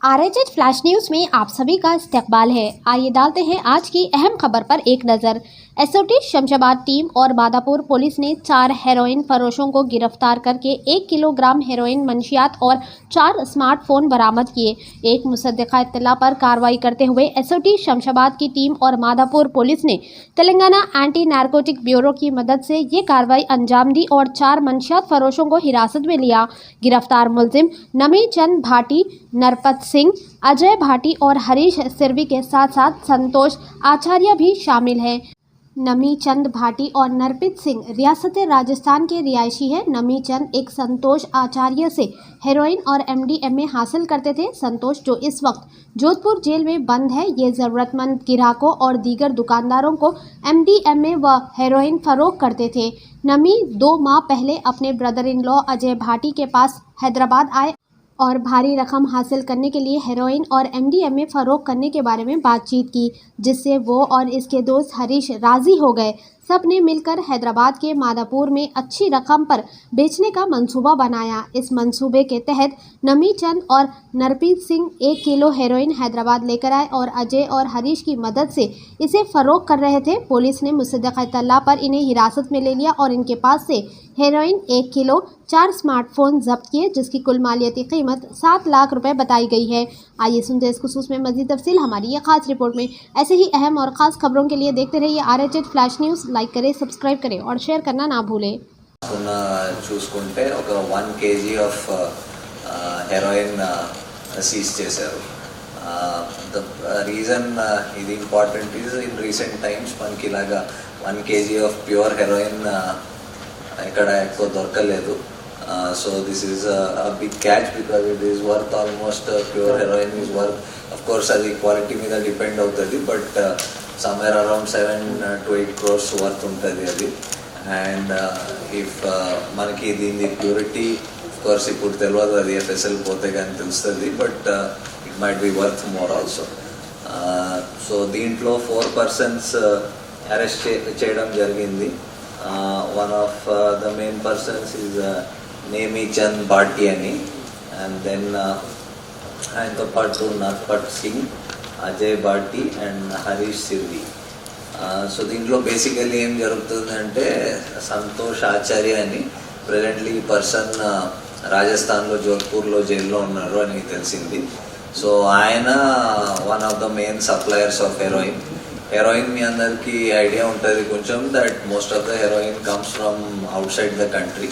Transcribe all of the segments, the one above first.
आरएचएच flash news में आप सभी का इस्तकबाल है। आइए डालते हैं आज की अहम खबर पर एक नज़र। एसओटी शमशाबाद टीम और मादापुर पुलिस ने 4 हेरोइन फरोशों को गिरफ्तार करके 1 किलोग्राम हेरोइन मंशियात और 4 स्मार्टफोन बरामद किए। एक मुसद्दिका इत्तला पर कार्रवाई करते हुए एसओटी शमशाबाद की टीम और मादापुर पुलिस ने तेलंगाना एंटी नारकोटिक ब्यूरो की मदद से ये कार्रवाई अंजाम दी और 4 मंशियात फरोशों को हिरासत में लिया। गिरफ्तार मुलजिम नमी चंद भाटी, नरपत सिंह, अजय भाटी और हरीश सिरवी के साथ साथ संतोष आचार्य भी शामिल हैं। नमी चंद भाटी और नरपित सिंह रियासत राजस्थान के रिहायशी हैं। नमी चंद एक संतोष आचार्य से हेरोइन और एमडीएमए हासिल करते थे। संतोष, जो इस वक्त जोधपुर जेल में बंद है, ये ज़रूरतमंद ग्राहकों और दीगर दुकानदारों को एमडीएमए व हेरोइन फरोख्त करते थे। नमी 2 माह पहले अपने brother in law Ajay Bhati के पास हैदराबाद आए और भारी रकम हासिल करने के लिए हेरोइन और एमडीएमए फ़रोख्त करने के बारे में बातचीत की, जिससे वो और इसके दोस्त हरीश राज़ी हो गए। सब ने मिलकर हैदराबाद के मादापुर में अच्छी रकम पर बेचने का मंसूबा बनाया। इस मंसूबे के तहत नमी चंद और नरपीत सिंह 1 किलो हेरोइन हैदराबाद लेकर आए और अजय और हरीश की मदद से इसे फ़रोख्त कर रहे थे। पुलिस ने मुसद्दिका इत्तला पर इन्हें हिरासत में ले लिया और इनके पास से हेरोइन 1 किलो, 4 स्मार्टफोन जब्त किए, जिसकी कुल मालियती कीमत 7 लाख रुपए बताई गई है। आइए सुनते हैं इस खुसूस में मज़ीद तफसील हमारी ये खास रिपोर्ट में। ऐसे ही अहम और ख़ास खबरों के लिए देखते रहिए आरएचएच फ्लैश न्यूज़। लाइक करें, सब्सक्राइब करें और शेयर करना ना भूलें। చూసుకుంటే ఒక 1 kg ఆఫ్ హెరోయిన్ సీజ్ చేశారు. ద రీజన్ ఇది important is in recent times మనకి ఇలాగా 1 kg ఆఫ్ ప్యూర్ హెరోయిన్ ఎక్కడ ఎక్కువ దొరకలేదు. So this is a big catch because it is worth almost pure heroin is worth, of course అది quality మీద depend అవుతుంది, but somewhere around 7 to 8 crores worth ఉంటుంది అది. అండ్ ఇఫ్ మనకి దీని ప్యూరిటీ ఆఫ్ కోర్స్ ఇప్పుడు తెలియదు, అది ఎఫ్ఎస్ఎల్ పోతే కానీ తెలుస్తుంది, but it might be worth more also. So దీంట్లో 4 persons అరెస్ట్ చేయడం జరిగింది. One of the main persons is నేమి చంద్ భాటి అని, అండ్ దెన్ ఆయనతో పాటు నర్పట్ సింగ్, అజయ్ భాటి అండ్ హరీష్ సిర్వి. సో దీంట్లో బేసికల్లీ ఏం జరుగుతుందంటే సంతోష్ ఆచార్య అని ప్రెజెంట్లీ ఈ పర్సన్ రాజస్థాన్లో జోధ్పూర్లో జైల్లో ఉన్నారు అని తెలిసింది. సో ఆయన one of the main suppliers of heroin. Heroin మీ అందరికీ ఐడియా ఉంటుంది కొంచెం, that most of the heroin comes from outside the country.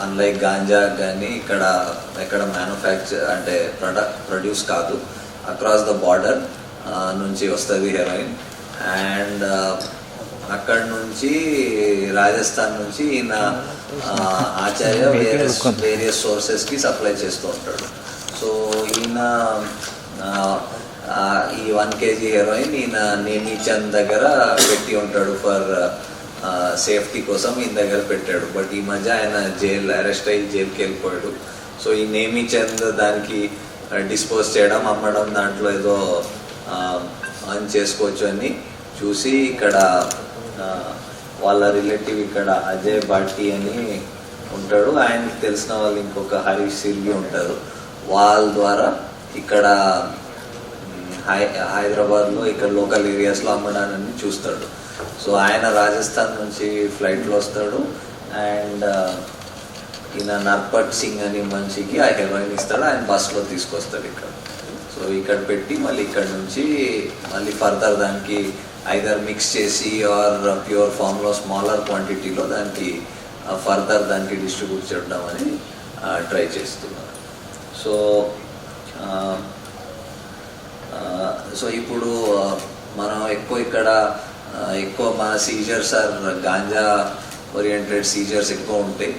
Unlike ganja కానీ ఎక్కడ మ్యానుఫ్యాక్చర్ అంటే ప్రొడ్యూస్ కాదు, అక్రాస్ ద బార్డర్ నుంచి వస్తుంది హెరోయిన్. అండ్ అక్కడ నుంచి రాజస్థాన్ నుంచి ఈయన ఆచార్య వేరియస్ సోర్సెస్కి సప్లై చేస్తూ ఉంటాడు. సో ఈయన ఈ 1 kg హెరోయిన్ ఈయన నేమి చంద్ దగ్గర పెట్టి ఉంటాడు ఫర్ సేఫ్టీ కోసం, ఈయన దగ్గర పెట్టాడు. బట్ ఈ మధ్య ఆయన అరెస్ట్ అయ్యి జైలుకి వెళ్ళిపోయాడు. సో ఈ నేమి చంద్ దానికి డిస్పోజ్ చేయడం, అమ్మడం, దాంట్లో ఏదో ఆన్ చేసుకోవచ్చు అని చూసి ఇక్కడ వాళ్ళ రిలేటివ్ ఇక్కడ అజయ్ భాటి అని ఉంటాడు, ఆయనకి తెలిసిన వాళ్ళు ఇంకొక హరీష్ సిర్వి ఉంటారు. వాళ్ళ ద్వారా ఇక్కడ హైదరాబాద్లో ఇక్కడ లోకల్ ఏరియాస్లో అమ్మడాన్ని చూస్తాడు. సో ఆయన రాజస్థాన్ నుంచి ఫ్లైట్లో వస్తాడు అండ్ ఈయన నర్పట్ సింగ్ అని మనిషికి ఆ హెరోయిన్ ఇస్తాడు, ఆయన బస్లో తీసుకొస్తాడు ఇక్కడ. సో ఇక్కడ పెట్టి మళ్ళీ ఇక్కడ నుంచి మళ్ళీ ఫర్దర్ దానికి ఐదర్ మిక్స్ చేసి ఆర్ ప్యూర్ ఫామ్లో స్మాలర్ క్వాంటిటీలో దానికి ఫర్దర్ దానికి డిస్ట్రిబ్యూట్ చేయడం అని ట్రై చేస్తున్నారు. సో ఇప్పుడు మనం ఎక్కువ మన seizures are ganja oriented seizures ఎక్కువ ఉంటాయి.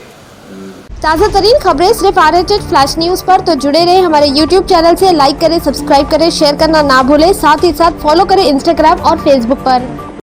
ताज़ा तरीन खबरें सिर्फ आरएचएच फ्लैश न्यूज़ पर, तो जुड़े रहे हमारे यूट्यूब चैनल से। लाइक करें, सब्सक्राइब करें, शेयर करना ना भूलें। साथ ही साथ फॉलो करें इंस्टाग्राम और फेसबुक पर।